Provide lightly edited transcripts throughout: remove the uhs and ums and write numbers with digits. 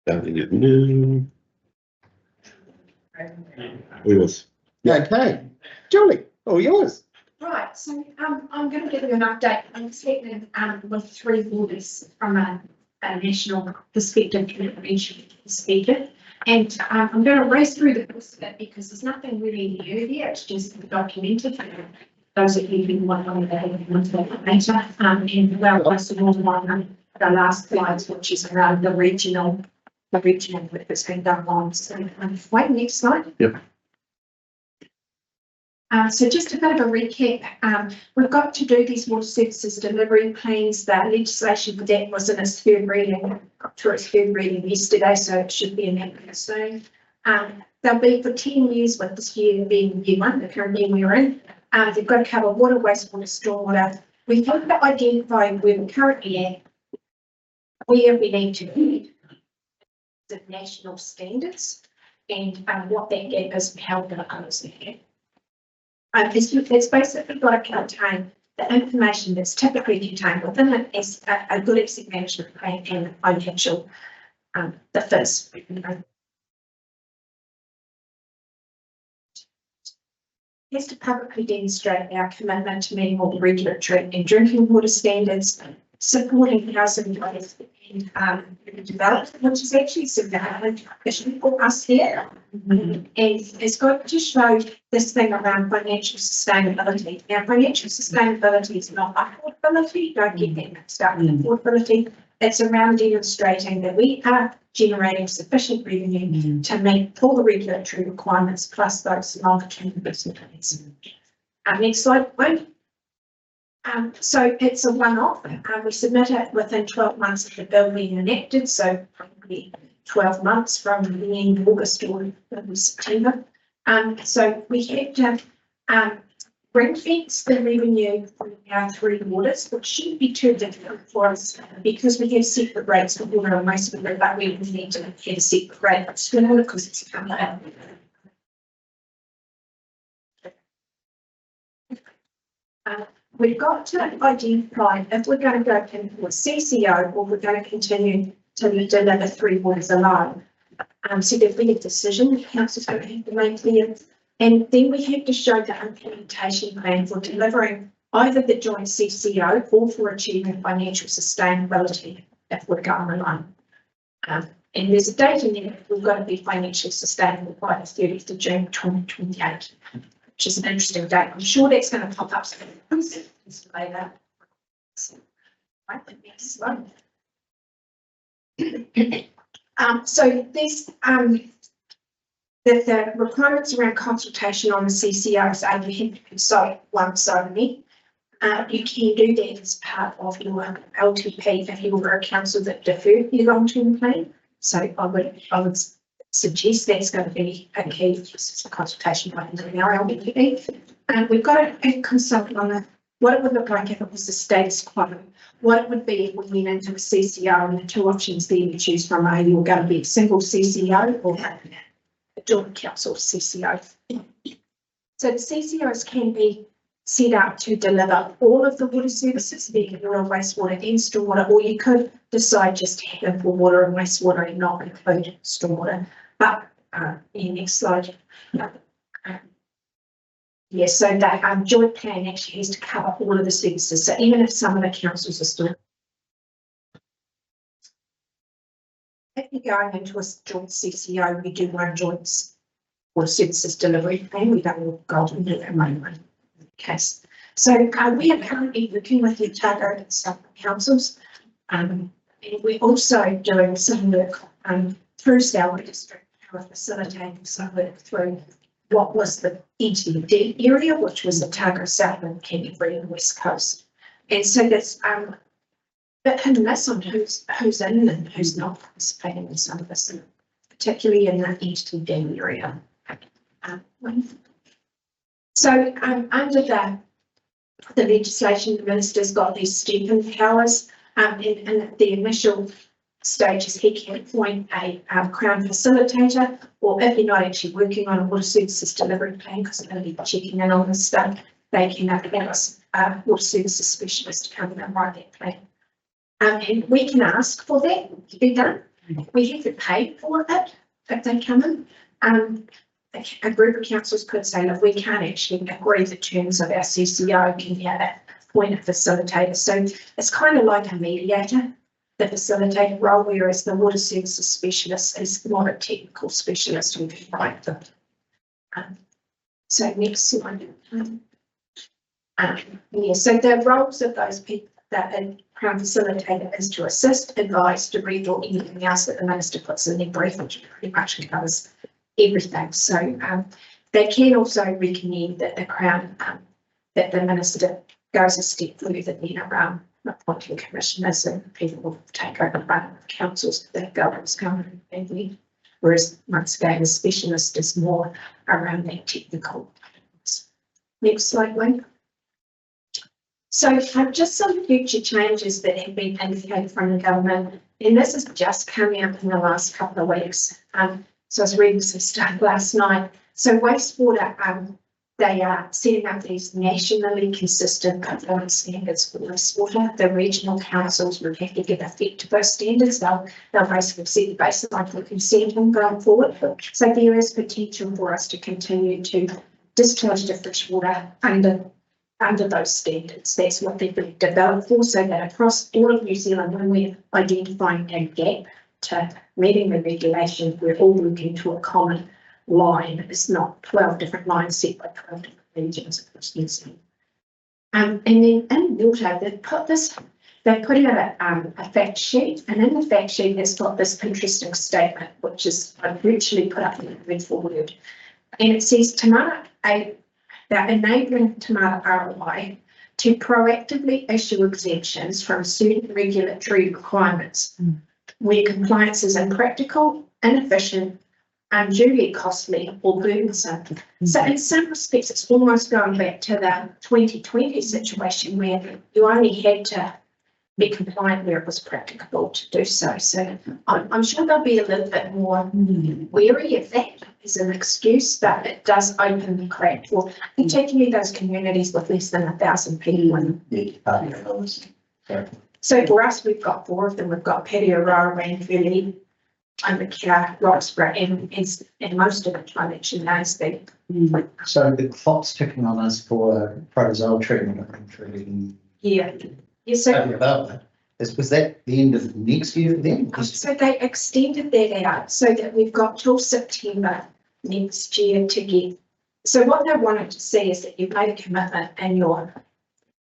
Something is new. Yours. Okay, Julie, all yours. Right, so I'm going to give you an update. I'm expecting with 3 orders from a national perspective, convention perspective, and I'm going to race through the course of it because there's nothing really new here. It's just documented for those of you who want to know that later. And well, most of all, the last slides, which is around the regional work that's been done on. So, wait, next slide. Yep. So just a bit of a recap. We've got to do these water services delivery plans. The legislation for that was in its third reading, got through its third reading yesterday, so it should be enacted soon. They'll be for 10 years, with this year being year 1, the current year we're in. They've got to cover water, wastewater, stormwater. We've got to identify where we're currently at, where we need to be, the national standards, and what that gap is and how we're going to close that gap. It's basically got to contain the information that's typically contained within it as a good asset management plan and the financial, the FIS. Has to publicly demonstrate our commitment to meeting all the regulatory and drinking water standards, supporting housing growth and development, which is actually a significant issue for us here. And it's got to show this thing around financial sustainability. Now, financial sustainability is not affordability, don't get that mixed up with affordability. It's around demonstrating that we are generating sufficient revenue to meet all the regulatory requirements plus those longer-term investment plans. Next slide, please. So it's a one-off. We submit it within 12 months of the bill being enacted, so probably 12 months from the end of August or September. So we have to ring fence the revenue from our 3 waters, which shouldn't be too difficult for us because we have separate rates for water and wastewater, but we need to have a separate rate for stormwater because it's coming out. We've got to identify if we're going to go into a CCO or we're going to continue to deliver 3 waters alone. So there'll be a decision the council's going to have to make there. And then we have to show the implementation plan for delivering either the joint CCO or for achieving financial sustainability if we're going alone. And there's a date in there, we've got to be financially sustainable by the 30th of June 2028. Which is an interesting date. I'm sure that's going to pop up later. Right, the next slide. So this the requirements around consultation on the CCOs are you have to consult once only. You can do that as part of your LTP if you were a council that deferred your long-term plan. So I would suggest that's going to be a key consultation by the our LTP. We've got to consult on what it would look like if it was the status quo, what it would be if we went into a CCO and the 2 options there you choose from are you're going to be a single CCO or a joint council CCO. So the CCOs can be set up to deliver all of the water services, being water, wastewater and stormwater, or you could decide just to have them for water and wastewater and not include stormwater. But next slide. Yes, so that joint plan actually has to cover all of the services. So even if some of the councils are still, if you're going into a joint CCO, we do one joint water services delivery plan. We don't go and do our own case. So we are currently working with the Otago and Southland councils, and we're also doing some work through Salween District, facilitating some work through what was the ETD area, which was Otago Southland, Canterbury and West Coast. And so there's a bit hit and miss on who's in and who's not participating in some of this, particularly in the ETD area. So under the legislation, the minister's got these stepping powers. In the initial stages, he can appoint a Crown facilitator, or if you're not actually working on a water services delivery plan, because they're going to be checking in on this stuff, they can ask a water services specialist to come in and write that plan. And we can ask for that to be done. We have to pay for it if they come in. A group of councils could say, look, we can't actually agree the terms of our CCO, can you appoint a facilitator? So it's kind of like a mediator, the facilitator role, whereas the water services specialist is more a technical specialist who can write them. So next slide. Yeah, so the roles of those people that a Crown facilitator is to assist, advise, direct, or anything else that the minister puts in their brief, which pretty much covers everything. So they can also recommend that the Crown, that the minister goes a step further than around appointing commissioners and people will take over the run of councils that governments come and whereas once again the specialist is more around that technical. Next slide, Wayne. So just some future changes that have been indicated from the government, and this is just coming up in the last couple of weeks. So I was reading some stuff last night. So wastewater, they are setting up these nationally consistent performance standards for wastewater. The regional councils will have to give effect to those standards. They'll basically set the baseline for consent going forward. So there is potential for us to continue to discharge the fresh water under those standards. That's what they've been developed for, so that across all of New Zealand, when we're identifying a gap to meeting the regulations, we're all working to a common line. It's not 12 different lines set by 12 different regions across New Zealand. And then in water, they've put out a fact sheet, and in the fact sheet, it's got this interesting statement, which is I've virtually put up in word for word. And it says, they're enabling Tamara ROI to proactively issue exemptions from certain regulatory requirements where compliance is impractical, inefficient, unduly costly, or burdensome. So in some respects, it's almost going back to the 2020 situation where you only had to be compliant where it was practicable to do so. So I'm sure they'll be a little bit more wary of that as an excuse, but it does open the crack for particularly those communities with less than 1,000 people. So for us, we've got 4 of them. We've got Petioora, Ranfurly, Omakura, Roxburgh, and most of the time actually Naseby. So the clock's ticking on us for protozoal treatment. Yeah. Yeah, so was that the end of next year for them? So they extended that out so that we've got till September next year to get. So what they wanted to see is that you've made a commitment in your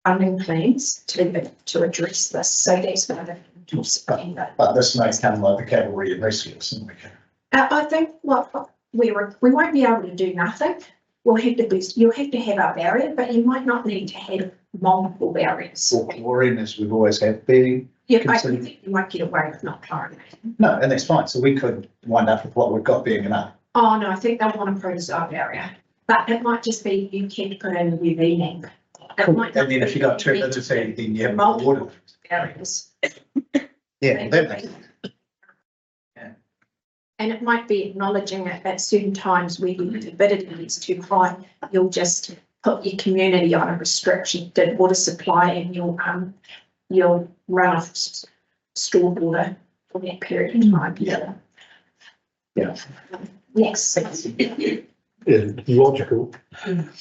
funding plans to address this. So that's why they're until September. But this may come like the cavalry and rescue, isn't it? I think we won't be able to do nothing. You'll have to have a barrier, but you might not need to have multiple barriers. Or chlorine, as we've always had, being Yeah, I think you might get away with not chlorinating. no, and that's fine. So we could wind up with what we've got being enough. Oh no, I think they'll want a protozoa barrier, but it might just be you can't put in UV lamp. And then if you got 2 minutes, then you have water. Barriers. Yeah, that makes sense. And it might be acknowledging it at certain times where the turbidity is too high, you'll just put your community on a restricted water supply and you'll run off stored water for that period of time. Yeah. Yeah. Next. Yeah, logical.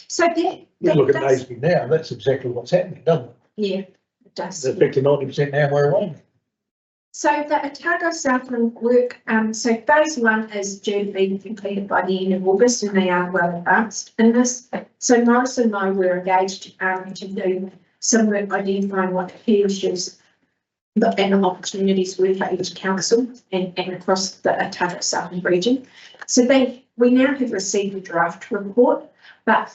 So that You look at Naseby now, that's exactly what's happening, doesn't it? yeah, it does. They're 90% now where we're on. So the Otago Southland work, so phase 1 is due to be completed by the end of August, and they are well advanced in this. So Morris and I were engaged to do some work identifying what the key issues and opportunities were for each council and across the Otago Southland region. So we now have received a draft report, but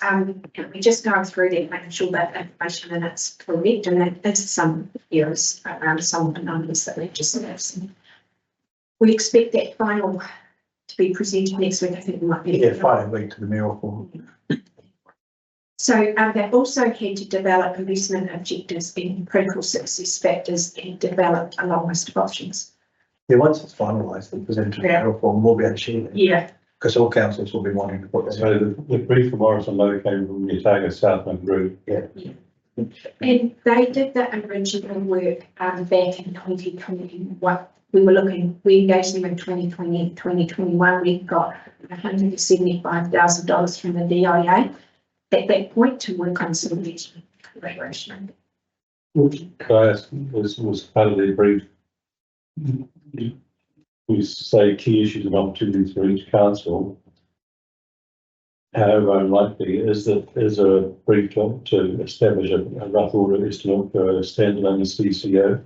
we're just going through that, making sure that information in it's correct, and there's some errors around some of the numbers that we just have. We expect that final to be presented next week. I think it might be. Yeah, final week to the mayoral forum. So they've also had to develop investment objectives and critical success factors and develop a long list of options. Yeah, once it's finalised and presented to the mayoral forum, we'll be able to share that. Yeah. Because all councils will be wanting to put that. So the brief from Morrison located from the Otago Southland group. Yeah. And they did the original work back in 2020 we engaged them in 2020, 2021, we got $175,000 from the DIA at that point to work on some of these collaboration. Could I ask, was part of the brief, we say key issues and opportunities for each council. However unlikely is a brief to establish a rough order estimate for a standalone CCO?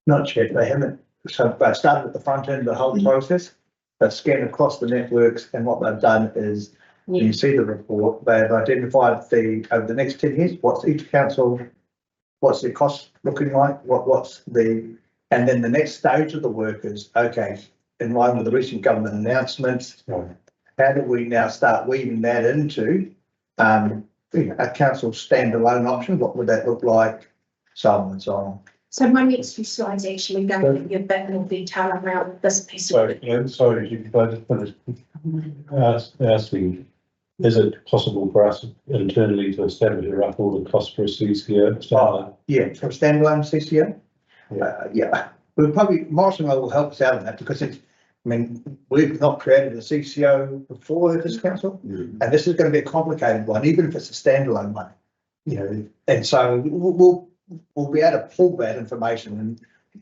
Not yet, they haven't. So they started at the front end of the whole process. They've scanned across the networks, and what they've done is, you see the report, they've identified over the next 10 years, what's each council, what's their cost looking like, and then the next stage of the work is, okay, in line with the recent government announcements, how do we now start weaving that into a council standalone option? What would that look like? So on and so on. So my next few slides actually go into a bit more detail around this piece of work. Sorry, if I just finish asking, is it possible for us internally to establish a rough order cost for a CCO? Yeah, for a standalone CCO? Yeah. We'll probably, Morrison will help us out on that because we've not created a CCO before this council, and this is going to be a complicated one, even if it's a standalone one, and so we'll be able to pull that information.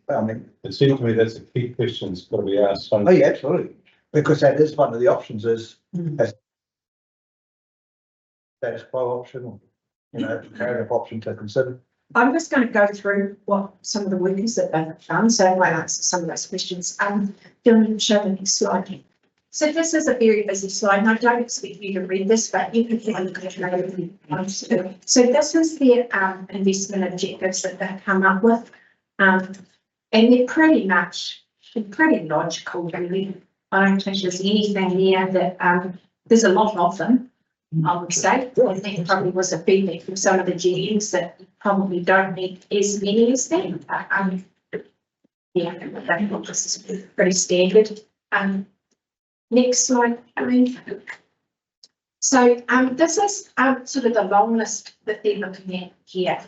And it seems to me that's a key question that's got to be asked. Oh yeah, absolutely, because that is one of the options is as status quo option, or comparative option to consider. I'm just going to go through what some of the workers that they've done, so I might answer some of those questions. Dylan, show the next slide. So this is a very busy slide, and I don't expect you to read this, but you can have a look at it. So this is their investment objectives that they've come up with, and they're pretty logical, really. I don't think there's anything there that there's a lot of them. I would say. I think it probably was a feedback from some of the GMs that you probably don't need as many as them. Yeah, I think this is pretty standard. Next slide, So this is sort of the long list that they're looking at here.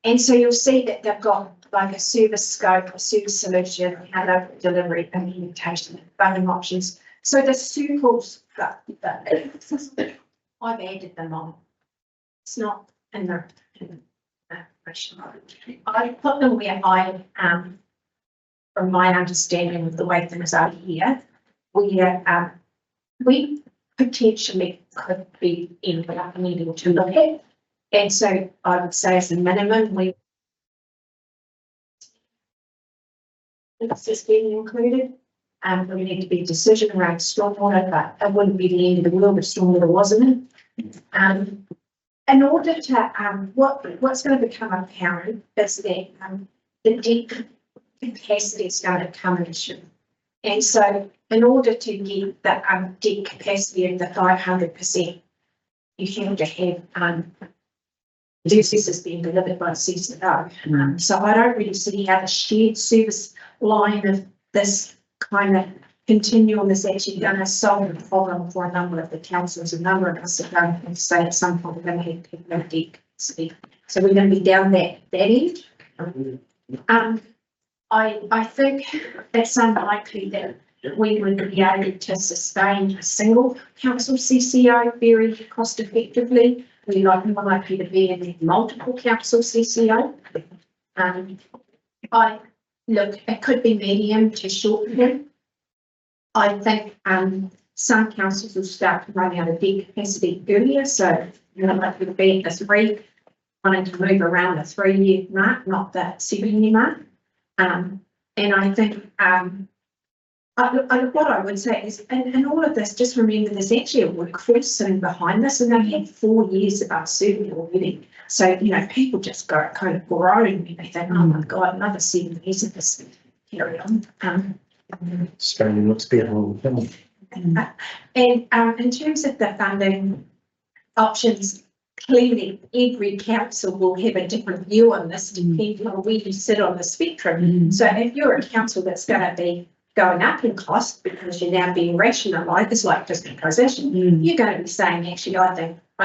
And so you'll see that they've got like a service scope, a service solution, hello, delivery, implementation, funding options. So the circles that I've added them on. It's not in the question. I put them where I from my understanding of the way things are here, where we potentially could be needing to look at. And so I would say as a minimum, this is being included. We need to be a decision around stormwater, but it wouldn't be the end of the world if stormwater wasn't it. In order to, what's going to become apparent is that the deep capacity is going to come an issue. And so in order to get the deep capacity of the 500%, you have to have services being delivered by CCO. So I don't really see how the shared service line of this kind of continuum is actually going to solve the problem for a number of the councils. A number of us are going to say at some point we're going to have no deep capacity. So we're going to be down that end. I think it's unlikely that we would be able to sustain a single council CCO very cost effectively. We're more likely to be in multiple council CCO. Look, it could be medium to short term. I think some councils will start to run out of debt capacity earlier, so you're likely to be at the 3, wanting to move around the 3-year mark, not the 7-year mark. And I think what I would say is, in all of this, just remember there's actually a workforce sitting behind this, and they've had 4 years of uncertainty already. So, people just go kind of groan when they think, oh my God, another 7 years of this carry on. Australia looks better all the time. And in terms of the funding options, clearly every council will have a different view on this depending on where you sit on the spectrum. So if you're a council that's going to be going up in cost because you're now being rationalised, it's like just transition, you're going to be saying, actually, I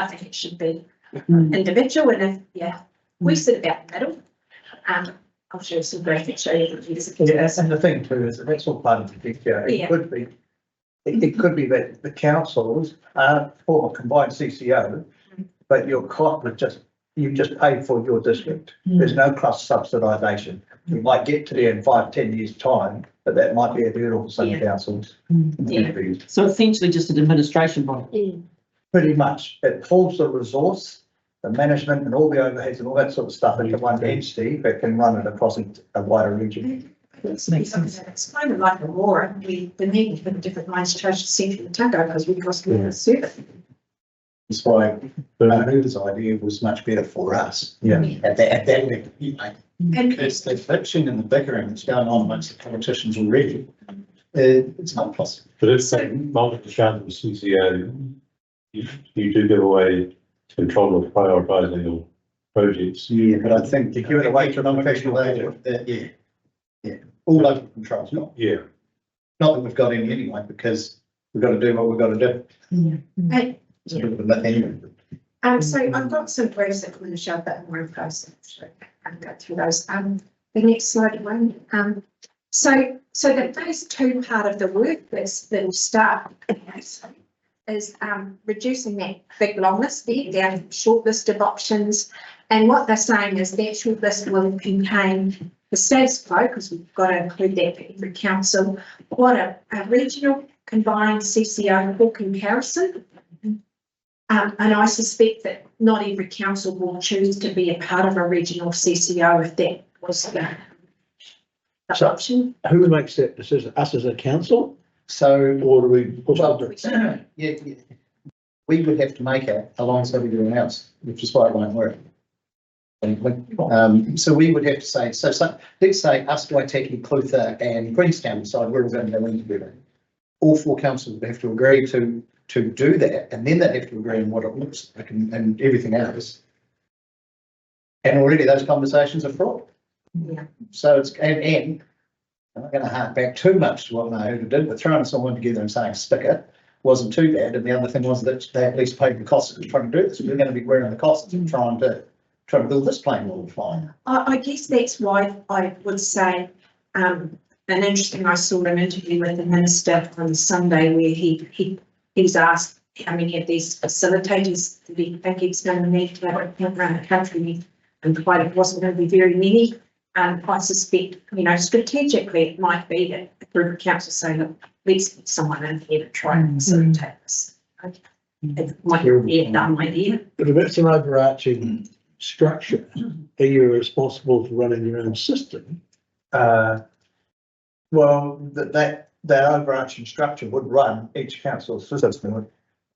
think it should be individual. And if we sit about the middle, I'll show some graphics, show you the use. Yeah, and the thing too is that that's all part of the picture. Yeah. It could be, it could be that the councils form a combined CCO, but your cost would just, you just pay for your district. There's no cross subsidisation. You might get to there in 5-10 years' time, but that might be a hurdle for some Yeah. councils. Yeah. So essentially just an administration body. Pretty much, it pulls the resource, the management and all the overheads and all that sort of stuff into one entity that can run it across a wider region. It's kind of like a war. We've been needing for different lines charged to Central Otago because we cost more to serve it. That's why Hoover's idea was much better for us. Yeah. At that level, you know, And it's the friction and the bickering that's going on amongst the politicians already. It's not possible. But if they multiple council CCO, you do give away control of prioritising your projects. Yeah, but I think You give it away to professional professional yeah, yeah, all local controls, not Yeah. that we've got any anyway, because we've got to do what we've got to do. Hey, It's a bit of a myth anyway. so I've got some graphs that will show a bit more info, so I can go through those. The next slide one. So the phase 2 part of the work that'll start is reducing that big long list there down to a short list of options. And what they're saying is that short list will contain the status quo, because we've got to include that for every council, what a regional combined CCO for comparison. And I suspect that not every council will choose to be a part of a regional CCO if that was the So- option. Who makes that decision? Us as a council, So, or do we push well, it? yeah, we would have to make it alongside everyone else, which is why it won't work. So we would have to say, so let's say us, Waitaki, Clutha and Queenstown decide we're all going to go into it. All 4 councils would have to agree to do that, and then they'd have to agree on what it looks like and everything else. And already those conversations are fraught. Yeah. So it's, and I'm not going to hark back too much to what Nahuda did, but throwing someone together and saying stick it wasn't too bad. And the other thing was that they at least paid the costs of trying to do this. We're going to be wearing the costs of trying to build this plane all flying. I guess that's why I would say, an interesting, I saw an interview with the minister on Sunday where he was asked how many of these facilitators did he think he's going to need to have around the country, and quite it wasn't going to be very many. I suspect, strategically it might be that a group of councils say, look, let's get someone in here to try and facilitate this. It might be a dumb idea. But if it's an overarching structure, are you responsible for running your own system? Well, that overarching structure would run each council's system.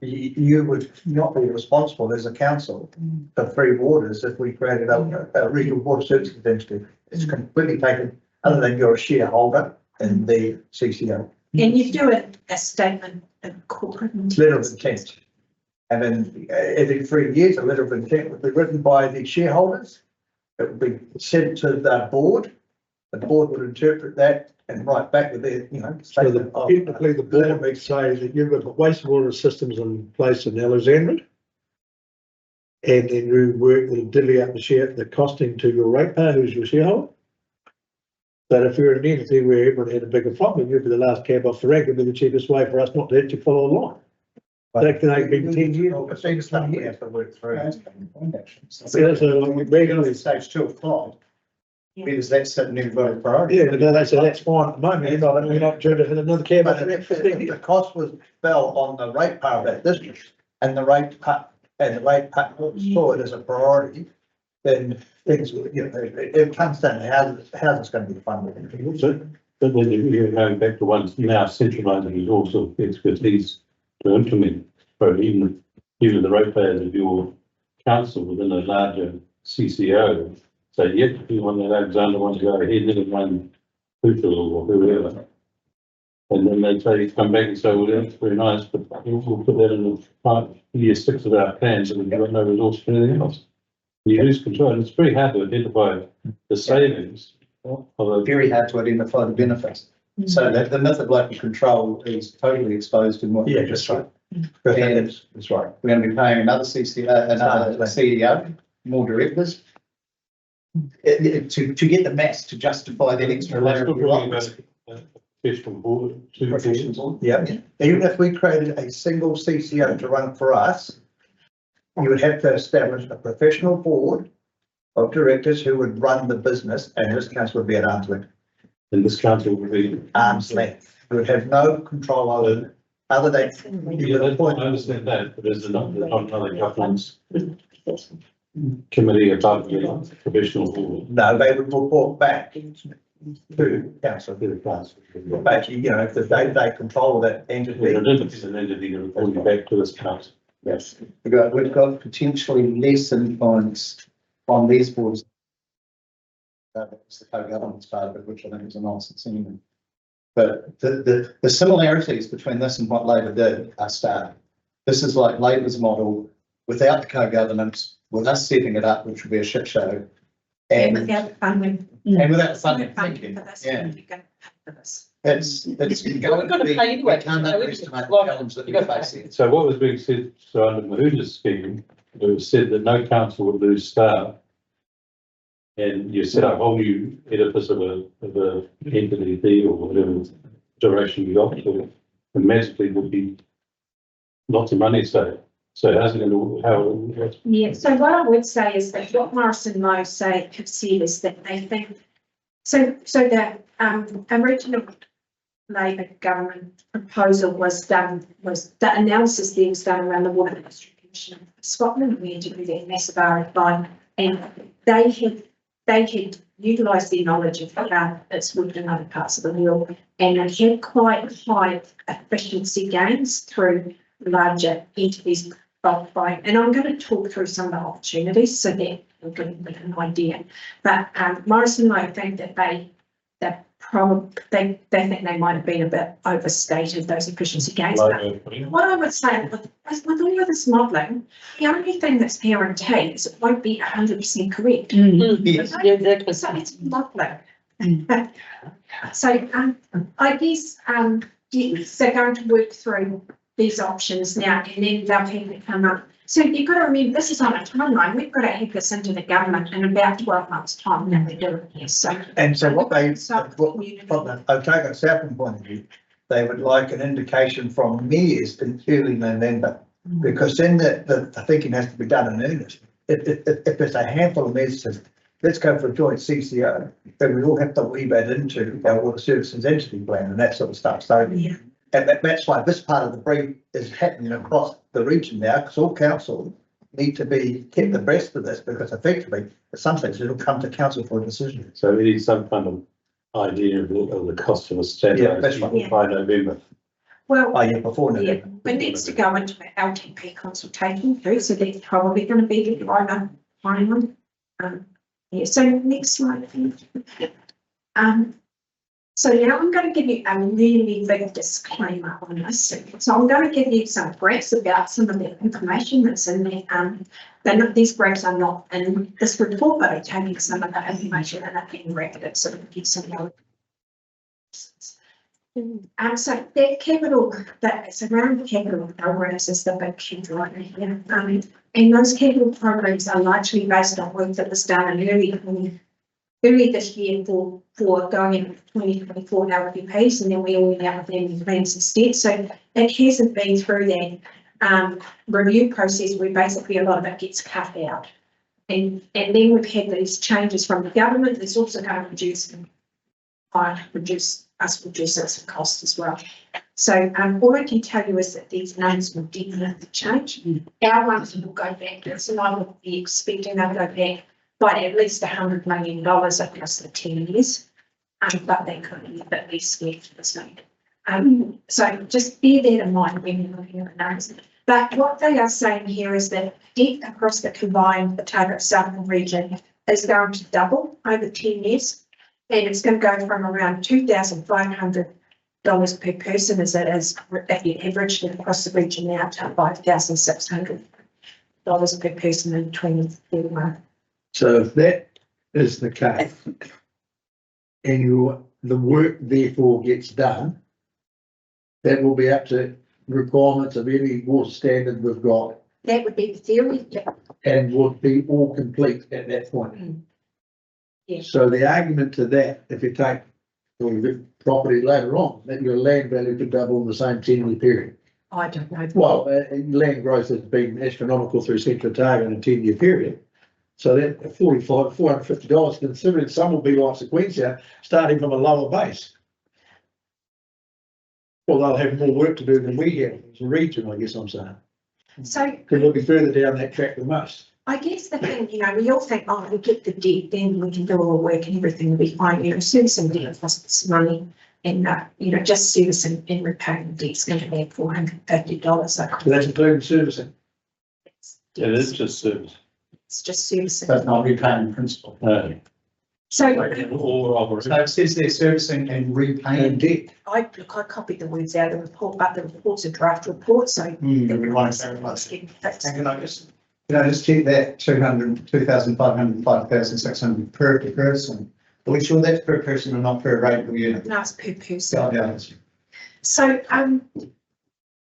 You would not be responsible as a council for 3 waters if we created a regional water services entity. It's completely taken, other than you're a shareholder in the CCO. And you do a statement of corporate Letter of intent. And then every 3 years, a letter of intent would be written by the shareholders. It would be sent to the board. The board would interpret that and write back with their, So statement of. technically the board may say that you've got wastewater systems in place in Alexandria. And then you work and dilly up the costing to your ratepayer, who's your shareholder. But if you're an entity where everyone had a bigger problem, you'd be the last cab off the rank, it'd be the cheapest way for us not to let you follow along. That can only be 10 years. It's been stuff we have to work through. So that's a regularly. Stage 2 of Clyde, Yeah. because that's an everybody's priority. Yeah, but they say that's fine at the moment, you're not trying to hit another cab off But the rank for 15 if years. the cost fell on the ratepayer of that district, and the ratepayer saw it as a priority, then things, it comes down to how it's going to be funded. But then you're going back to one's now centralising resource of expertise to implement. But even the ratepayers of your council within a larger CCO say, yep, if you want that Alexander wants to go ahead, let it run Hoover or whoever. And then they say, come back and say, well, that's very nice, but we'll put that in the year 6 of our plans and we've got no resource for anything else. You lose control, and it's very hard to identify the savings of a. Very hard to identify the benefits. So that the myth of local control is totally exposed in what you just said. That's right. We're going to be paying another CEO, more directors. To get the maths to justify that extra We're layer still of talking bureaucracy. about professional board, two boards. Professional. Yeah, even if we created a single CCO to run for us, you would have to establish a professional board of directors who would run the business, and this council would be at arm's length. And this council would be. Arm's length. You would have no control over it, other than you Yeah, would I appoint. understand that, but there's not another governance committee above the professional board. No, they would report back to council. To the council. But, you know, if they control that We're entity. an independent entity reporting back to this council. Yes, we've got potentially less influence on these boards. It's the co-governance part of it, which I think is a nonsense anyway. But the similarities between this and what Labor did are stark. This is like Labor's model without the co-governance, with us setting it up, which would be a shit show. And And without the funding. without the funding, Funding thinking, for this, yeah, you're going for this. it's going gonna to be, pay anyway, we can't so we underestimate the just- challenge that we're facing. So what was being said, so under Mahuda's scheme, it was said that no council would lose staff. And you set up a whole new edifice of a entity B or whatever direction you got to, and magically would be lots of money saved. So how's it going to, how? Yeah, so what I would say is that what Morrison Lowe have said is that they think, so the original Labor government proposal was the analysis there was done around the Water Industry Commission of Scotland. We interviewed their massive RFI, and they had utilised their knowledge of how it's worked in other parts of the world, and they had quite high efficiency gains through larger entities. And I'm going to talk through some of the opportunities so that we'll get an idea. But Morrison and I think that they think they might have been a bit overstated, those efficiency gains. But what I would say with all of this modelling, the only thing that's guaranteed is it won't be 100% correct. Yes. Yeah, exactly. So it's modelling. So I guess yes, they're going to work through these options now, and then they'll have to come up. So you've got to remember, this is on a timeline. We've got to have this into the government in about 12 months' time that we're doing here. So And so what they, So, from the Otago Southland point of view, they would like an indication from mayors in early November. Because then the thinking has to be done in earnest. If there's a handful of mayors says, let's go for a joint CCO, then we all have to weave that into our water services entity plan and that sort of stuff. So, yeah. and that's why this part of the brief is happening across the region now, because all councils need to be kept abreast of this, because effectively, at some stage, it'll come to council for a decision. So we need some kind of idea of the cost of a Yeah, that's standard right. by November. Well, Oh, yeah, before yeah, November. it needs to go into an LTP consultation too, so that's probably going to be the driver final. Yeah, so next slide, please. So now I'm going to give you a really big disclaimer on this. So I'm going to give you some graphs about some of the information that's in there. These graphs are not in this report, but I'm taking some of that information and I've been recorded so we can get some more. So that capital, that's around capital programs is the big key right here. And those capital programs are largely based on work that was done in early this year for going into 2024 LPPs, and then we all have them plans instead. So it hasn't been through that review process where basically a lot of it gets cut out. And then we've had these changes from the government. There's also going to reduce some costs as well. So all I can tell you is that these names will definitely change. Our ones will go back, so I would be expecting they'll go back by at least $100 million across the 10 years. But they could be a bit less left this week. So just bear that in mind when you're looking at the numbers. But what they are saying here is that debt across the combined Otago Southland region is going to double over 10 years. And it's going to go from around $2,500 per person as it is if you averaged it across the region now to $5,600 per person in 2031. So if that is the case, and the work therefore gets done, that will be up to requirements of any water standard we've got, That would be the theory. and would be all complete at that point. Yeah. So the argument to that, if you take property later on, that your land value could double in the same 10-year period. I don't know. Well, land growth has been astronomical through Central Otago in a 10-year period. So that $450, considering some will be like Sequentia, starting from a lower base. Well, they'll have more work to do than we have as a region, I guess I'm saying. So Because we'll be further down that track than most. I guess the thing, we all think, oh, we get the debt, then we can do all the work and everything will be fine. Servicing debt costs money and, just servicing and repaying debt's going to be $450. So that's including servicing. It is just service. It's just servicing. But not repaying principal. So Or over. So it says they're servicing and repaying And debt. I copied the words out of the report, but the report's a draft report, so. We want to clarify. It's getting fixed. And can I just check that 2,500, 5,600 per person? Are we sure that's per person and not per rate per unit? No, it's per person. Yeah. So,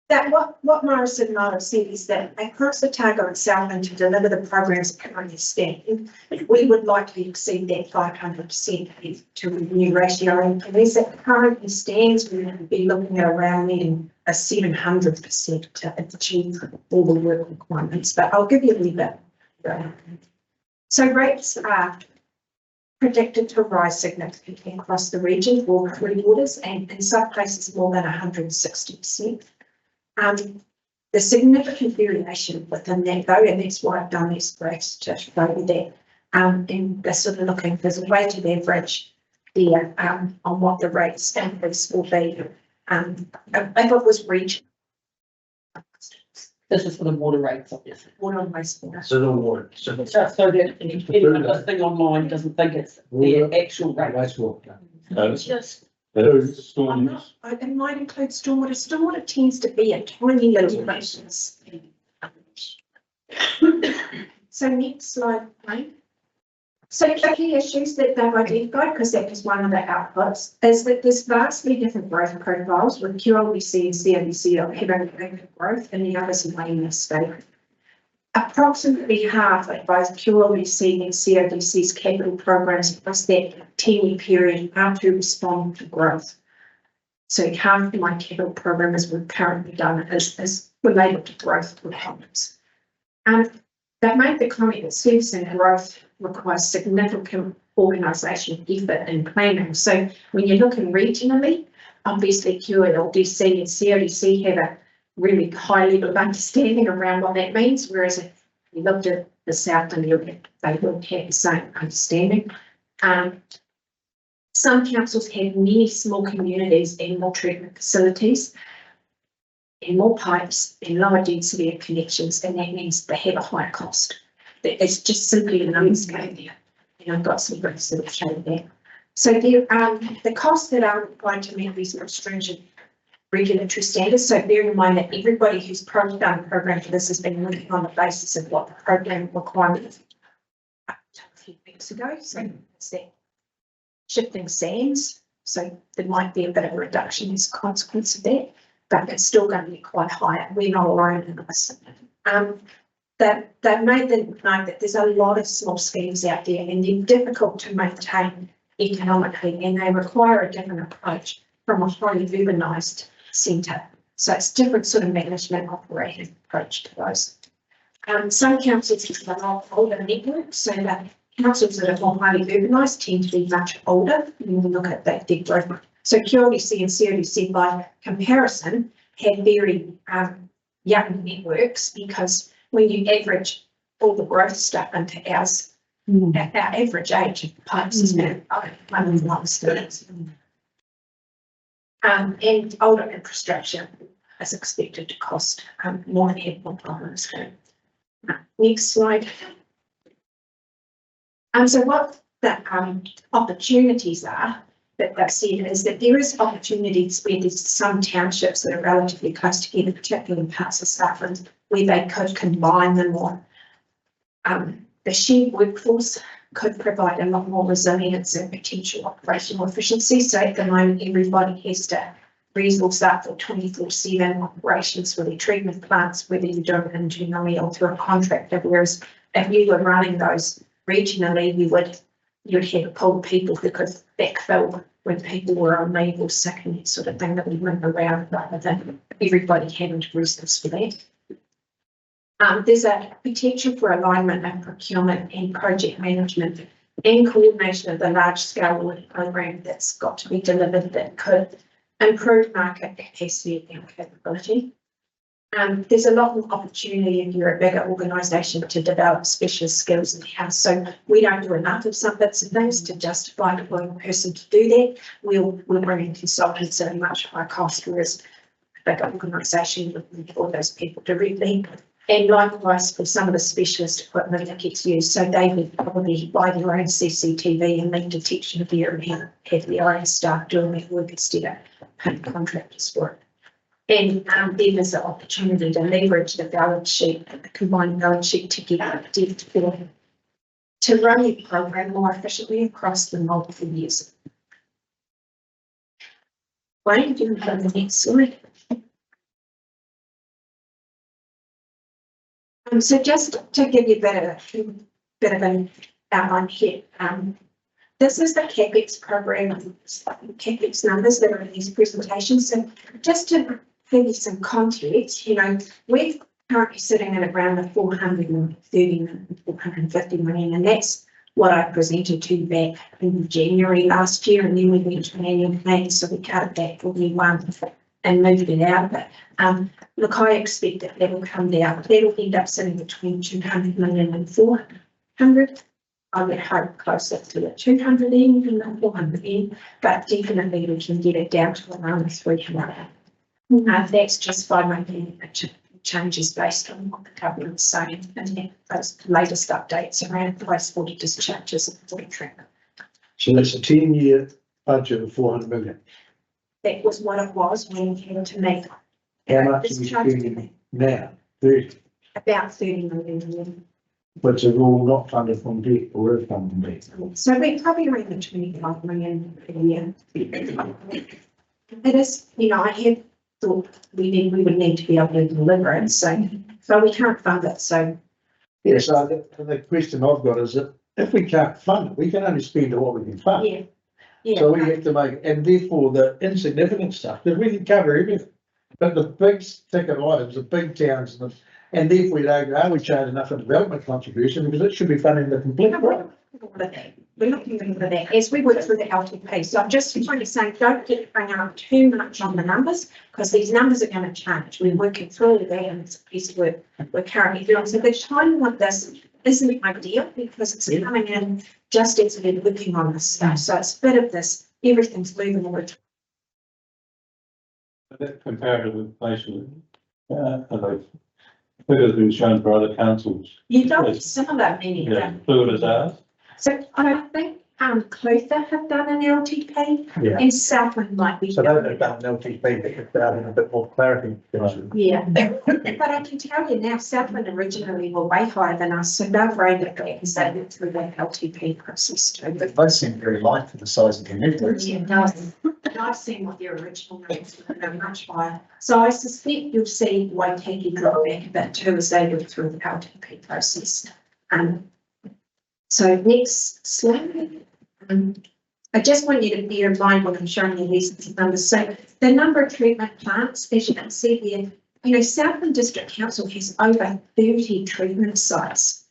that what Morrison and I have said is that across Otago and Southland to deliver the programs currently standing, we would likely exceed that 500% to revenue ratio. And as it currently stands, we would be looking at around needing a 700% to achieve all the work requirements. But I'll give you a little bit. So rates are predicted to rise significantly across the region for three waters and in some places more than 160%. The significant variation within that though, and that's why I've done these graphs to show you that, and they're sort of looking, there's a weighted average there, on what the rates increase will be, if it was regional. This is for the water rates, obviously. Water and wastewater. So the water. So So that anyone listening online doesn't think it's the actual rate. wastewater. It's just, Storms. It might include stormwater. Stormwater tends to be a tiny little basis. So next slide, please. So the key issues that they've identified, because that was one of the outputs, is that there's vastly different growth profiles with QLBC and CLBC having rapid growth and the others remaining stable. Approximately half of both QLBC and CODC's capital programs across that 10-year period are to respond to growth. So half of my capital program as we've currently done is related to growth requirements. They've made the comment that servicing growth requires significant organisation effort and planning. So when you're looking regionally, obviously QLDC and CODC have a really high level of understanding around what that means, whereas if you looked at the South and they would have the same understanding. Some councils have many small communities and more treatment facilities and more pipes and lower density of connections, and that means they have a higher cost. It's just simply a numbers game there. And I've got some graphs that show that. So the costs that are required to meet these more stringent regulatory standards. So bear in mind that everybody who's done a program for this has been working on the basis of what the program requirements up to a few weeks ago. So it's that shifting sands. So there might be a bit of a reduction as a consequence of that, but it's still going to be quite high. We're not alone in this. They've made the note that there's a lot of small schemes out there and they're difficult to maintain economically, and they require a different approach from a highly urbanised centre. So it's different sort of management operating approach to those. Some councils have a lot older networks, so that councils that are more highly urbanised tend to be much older when we look at that debt growth. So QLDC and CODC by comparison have very young networks, because when you average all the growth stuff into ours, our average age of the pipes is now 1 students. And older infrastructure is expected to cost more and have more problems. Next slide. So what the opportunities are that they've said is that there is opportunities where there's some townships that are relatively close together, particularly in parts of Southland, where they could combine them more. The shared workforce could provide a lot more resilience and potential operational efficiency. So at the moment, everybody has to resource up for 24/7 operations for their treatment plants, whether you do it internally or through a contractor. Whereas if you were running those regionally, you would you'd have a pool of people who could backfill when people were on leave or sick and that sort of thing that we move around rather than everybody having to resource for that. There's a potential for alignment of procurement and project management and coordination of the large scale audit program that's got to be delivered that could improve market capacity and capability. There's a lot of opportunity if you're a bigger organisation to develop specialist skills in-house. So we don't do enough of some bits and things to justify employing a person to do that. We'll bring in consultants at a much higher cost, whereas a bigger organisation would employ those people directly. And likewise for some of the specialist equipment that gets used. So they would probably buy their own CCTV and leak detection gear and have their own staff doing that work instead of paying contractors for it. And then there's an opportunity to leverage the balance sheet, the combined balance sheet together to run the program more efficiently across the multiple years. Wayne, do you have the next slide? So just to give you a bit of an outline here, this is the CapEx program, CapEx numbers that are in these presentations. So just to give you some context, you know, we're currently sitting at around the 430 million, 450 million, and that's what I presented to you back in January last year, and then we went to an annual plan, so we cut it back for one and moved it out. But look, I expect that will come down. That'll end up sitting between 200 million and 400. I would hope closer to the 200 end than the 400 end, but definitely we can get it down to around 300. That's just by making changes based on what the government's saying and those latest updates around wastewater discharges and water treatment. So that's a 10-year budget of 400 million. That was what it was when we came to make. How much are we spending now? 30. About 30 million. But it's all not funded from debt or is funded from debt. So we're probably around the 25 million a year. It is, you know, I had thought we would need to be able to deliver it, so we can't fund it, so. Yeah, so the question I've got is that if we can't fund it, we can only spend what we can fund. Yeah. Yeah. So we have to make, and therefore the insignificant stuff, because we can cover everything. But the big ticket items, the big towns, and therefore we don't go, we charge enough for development contribution because it should be funding the complete project. We're not looking for that as we work through the LTP. So I'm just trying to say, don't get hung up too much on the numbers because these numbers are going to change. We're working through all of that and it's a piece of work we're currently doing. So the timing of this isn't ideal because it's coming in just as we're working on this stuff. So it's a bit of this, everything's moving over. That comparative inflation, figures been shown for other councils. You don't have similar many. Yeah, fluid as ours. So I think Clutha have done an LTP Yeah. and Southland might be. So they've done an LTP, but they're having a bit more clarity. Yeah, but I can tell you now, Southland originally were way higher than us, so they've reined it back and they went through that LTP process too. But they seem very light for the size of their networks. Yeah, no, I've seen what their original numbers were, they're much higher. So I suspect you'll see Waitaki drop back a bit too as they go through the LTP process. So next slide. I just want you to bear in mind when I'm showing you these numbers. So the number of treatment plants, as you can see there, you know, Southland District Council has over 30 treatment sites.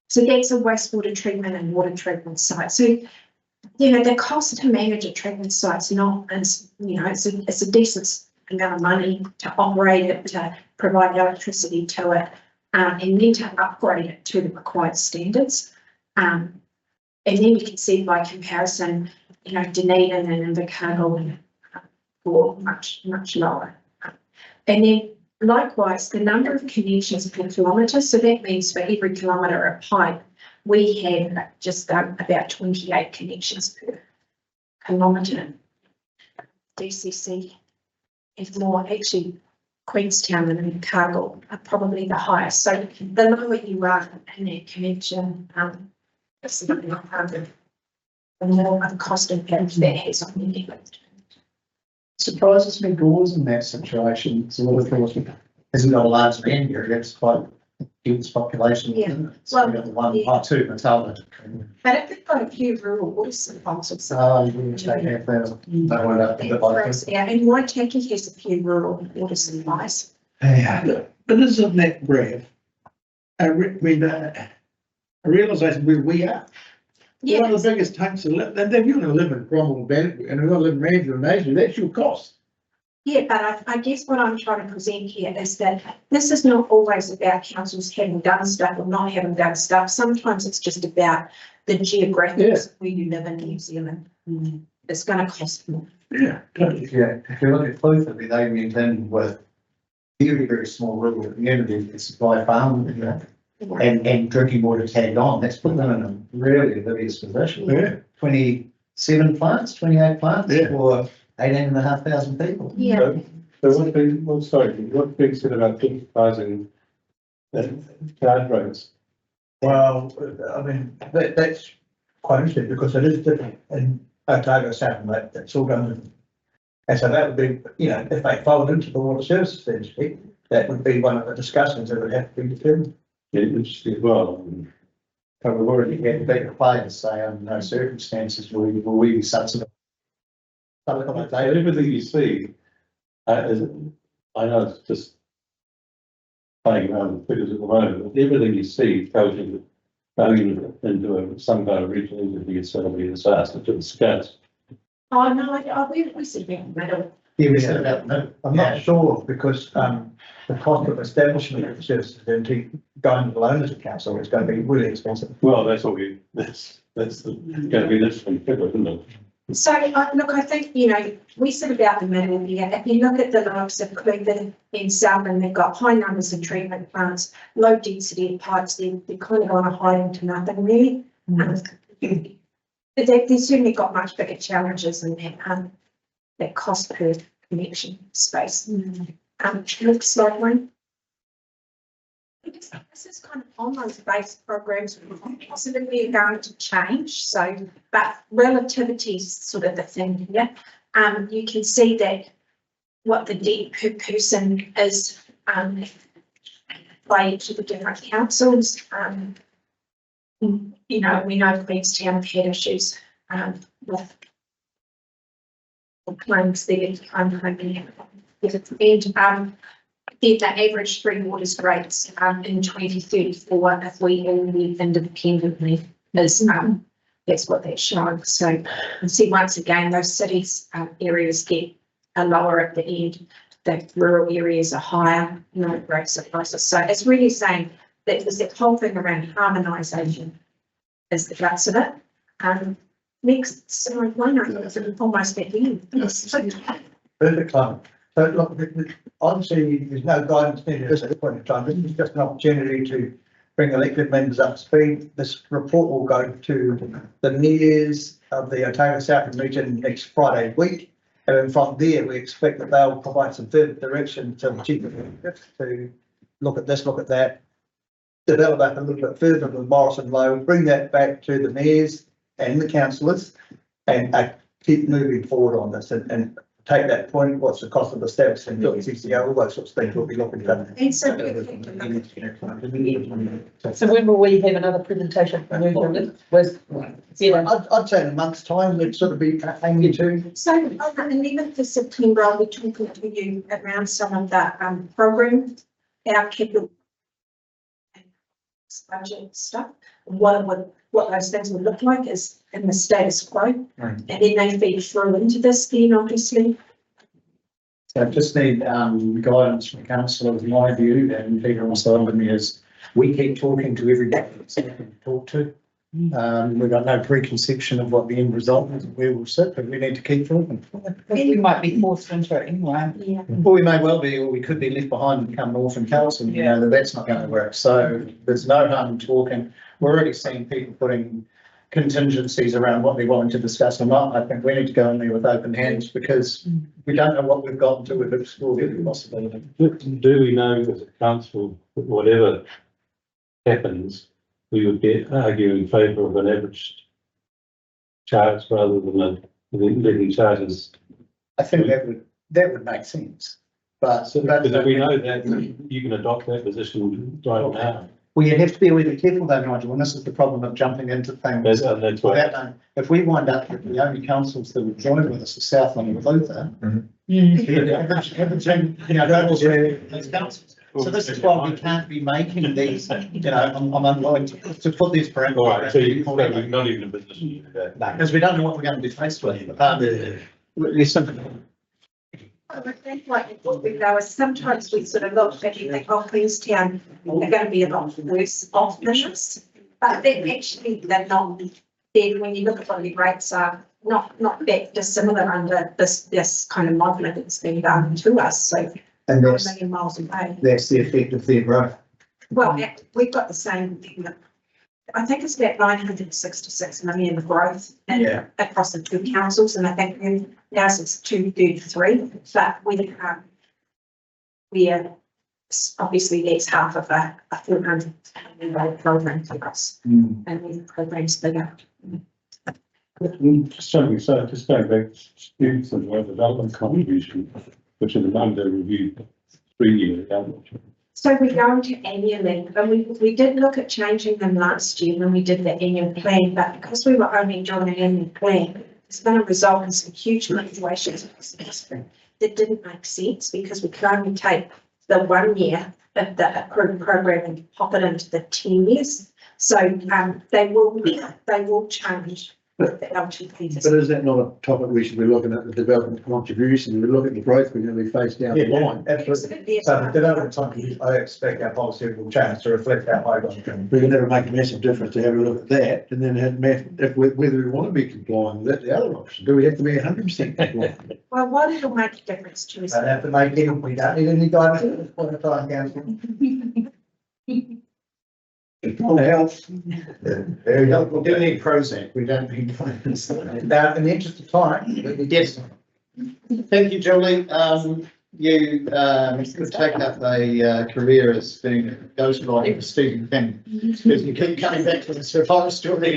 So that's a wastewater treatment and water treatment site. So, you know, the cost to manage a treatment site's not, as you know, it's a decent amount of money to operate it, to provide electricity to it, and then to upgrade it to the required standards. And then you can see by comparison, you know, Dunedin and Invercargill for much lower. And then likewise, the number of connections per kilometre, so that means for every kilometre of pipe, we have just about 28 connections per kilometre. DCC is more, actually Queenstown and Invercargill are probably the highest. So the lower you are in that connection, the more of cost impact that has on the network. Surprises me Gauze in that situation. It's a lot of things. Isn't got a large land area, it's quite dense population. Yeah. So we got the one, Well, two, Otago. But if they've got a few rural water supplies or something. They have their, they went up a bit like this. Yeah, and Waitaki has a few rural water supplies. Yeah. But isn't that graph? A realisation where we are. We're one of the biggest tanks of, and if you're gonna live in Cromwell Valley, and we're gonna live in Rangill Nation, that's your cost. Yeah, but I guess what I'm trying to present here is that this is not always about councils having done stuff or not having done stuff. Sometimes it's just about the geographics of where you live in New Zealand. It's gonna cost more. Yeah, totally. Yeah, if you look at Clutha, they went in with very, very small rural communities to supply farm, and drinking water tagged on. That's put them in a really obvious position. Yeah. 27 plants, 28 plants Yeah. for 18,500 people. Yeah, So what big, well, sorry, what big said about digitizing the card rates? Well, I mean, that's quite interesting because it is different in Otago Southland, that's all done. And so that would be, you know, if they fold into the water services essentially, that would be one of the discussions that would have to be determined. Yeah, interesting as well. But we've already had bigger players say under no circumstances will we be subsidised. So everything you see, is, I know it's just playing around with figures at the moment, but everything you see tells you that going into some kind of regional entity is going to be a disaster to the scouts. oh, no, we sit in the middle. Yeah, we said about no. I'm not sure because, the cost of establishment of the services entity going to the owners of council is going to be really expensive. Well, that's what we, that's going to be an interesting figure, isn't it? So, look, I think, you know, we sit about the middle here. If you look at the likes of Cleveland and Southland, they've got high numbers of treatment plants, low density of pipes, they're kind of on a hiding to nothing really. They've certainly got much bigger challenges in that cost per connection space. Next slide one. This is kind of on those base programs, possibly are going to change. So, but relativity is sort of the thing here. You can see that what the debt per person is by each of the different councils. You know, we know Queenstown have had issues with claims there. The average three waters rates in 2034, if we all live independently, is that's what that's showing. So you can see once again those cities areas are lower at the end, the rural areas are higher, rates are closer. So it's really saying that there's that whole thing around harmonisation is the guts of it. Next slide one, I think it's almost at the end. Perfect time. So look, obviously, there's no guidance needed at this point in time. This is just an opportunity to bring elected members up to speed. This report will go to the mayors of the Otago Southland region next Friday week. And then from there, we expect that they'll provide some further direction to the chief executive to look at this, look at that, develop that a little bit further with Morrison Lowe, bring that back to the mayors and the councillors and keep moving forward on this and take that point, what's the cost of establishing the CCO, all those sorts of things we'll be looking at. And so So when will we have another presentation? I'd say in a month's time, we'd sort of be aiming to. So on the 11th of September, I'll be talking to you around some of the program, our capital budget stuff, what those things would look like is in the status quo. And then they feed through into this then obviously. So I just need guidance from council of my view, and Peter also with me, is we keep talking to everybody that's we can talk to. We've got no preconception of what the end result is, where we'll sit, but we need to keep talking. We might be forced into it anyway. Yeah. Well, we may well be, or we could be left behind and become Northern Council, you know, that's not going to work. So there's no harm in talking. We're already seeing people putting contingencies around what they're willing to discuss or not. I think we need to go in there with open hands because we don't know what we've got until we've explored every possibility. Do we know as a council that whatever happens, we would argue in favour of an average charge rather than a leading charges? I think that would make sense. But Because if we know that, you can adopt that position right now. Well, you have to be really careful though, Nigel, and this is the problem of jumping into things. That's why. without knowing. If we wind up with the only councils that would join with us are Southland and Luther. Everything, you know, those councils. So this is why we can't be making these, you know, I'm unwilling to put these All right, parameters. so you're not even in a position to do that. Because we don't know what we're going to be faced with. Listen, I would think like, though, sometimes we sort of look and you think, oh, Queenstown are going to be a lot worse off than this. But then actually they're not. Then when you look at what the rates are, not that dissimilar under this kind of modelling that's been done to us. So And not a that's, million miles away. that's the effect of their growth. Well, we've got the same thing. I think it's about 966 million growth across the two councils, and I think ours is 233. But we are obviously that's half of a 400 million program for us, and the program's bigger. Just something, so just going back to students and their development contribution, which at the moment they review 3-year average. So we're going to annually, and we did look at changing them last year when we did the annual plan, but because we were only doing an annual plan, it's going to result in some huge fluctuations across the district that didn't make sense because we could only take the 1 year of the approved program and pop it into the 10 years. So they will change with the LTP. But is that not a topic we should be looking at, the development contribution? We look at the growth we're going to be faced down the line. Absolutely. So the development time, I expect our policy will change to reflect that high growth. We can never make a massive difference to have a look at that, and then whether we want to be compliant with that, the other option. Do we have to be 100% compliant? Well, what it'll make a difference to us. Don't have to make it, we don't need any guidance at this point in time, council. we do need Prozac, we don't need finance. Now, in the interest of time, Yes. Thank you, Julie. You could take up a career as being a ghostwriter for Stephen King. Because you keep coming back to the survival story.